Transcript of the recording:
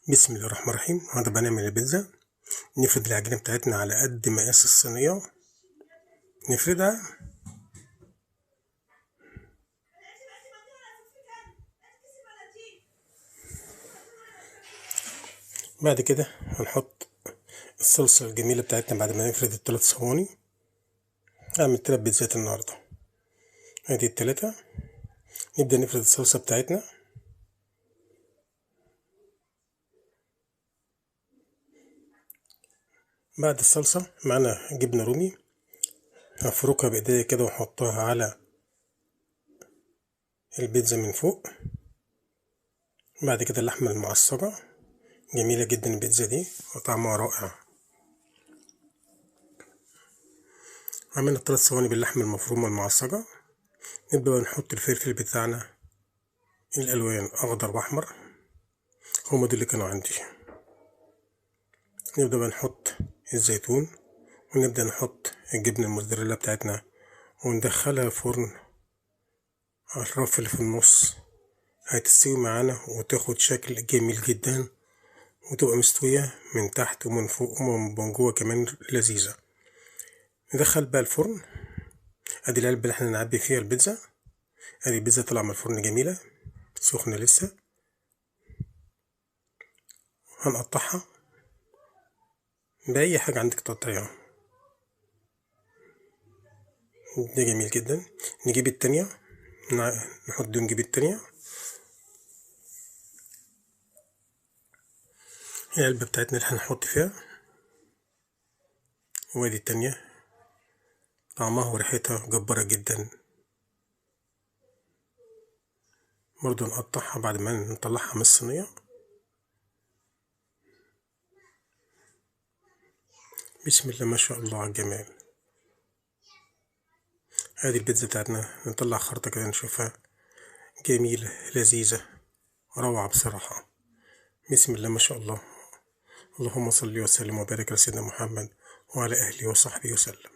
بسم الله الرحمن الرحيم. النهارده بنعمل البيتزا. نفرد العجينة بتاعتنا على قد مقاس الصينية، نفردها. بعد كده هنحط الصلصة الجميلة بتاعتنا بعد ما نفرد ال3 صواني. هعمل 3 بيتزات النهارده، ادي ال3. نبدأ نفرد الصلصة بتاعتنا. بعد الصلصة معانا جبنة رومي، هفركها بايديا كده واحطها على البيتزا من فوق. بعد كده اللحمة المعصجة، جميلة جدا البيتزا دي وطعمها رائع. عملنا 3 صواني باللحمة المفرومة المعصجة. نبدأ بقى نحط الفلفل بتاعنا الألوان أخضر وأحمر، هما دول اللي كانوا عندي. نبدأ بقى نحط الزيتون، ونبدأ نحط الجبنة الموزاريلا بتاعتنا وندخلها الفرن على الرف اللي في النص. هتستوي معانا وتاخد شكل جميل جدا، وتبقى مستوية من تحت ومن فوق ومن جوه كمان لذيذة. ندخل بقى الفرن. ادي العلبة اللي احنا نعبي فيها البيتزا. ادي البيتزا طالعة من الفرن جميلة سخنة لسه. هنقطعها بأي حاجة عندك تقطعيها، ده جميل جدا. نجيب التانية، نحط دي ونجيب التانية. العلبة بتاعتنا اللي هنحط فيها، وادي التانية طعمها وريحتها جبارة جدا. برضو نقطعها بعد ما نطلعها من الصينية. بسم الله ما شاء الله على الجمال. ادي البيتزا بتاعتنا، نطلع خرطة كده نشوفها، جميلة لذيذة روعة بصراحة. بسم الله ما شاء الله. اللهم صل وسلم وبارك على سيدنا محمد وعلى أهله وصحبه وسلم.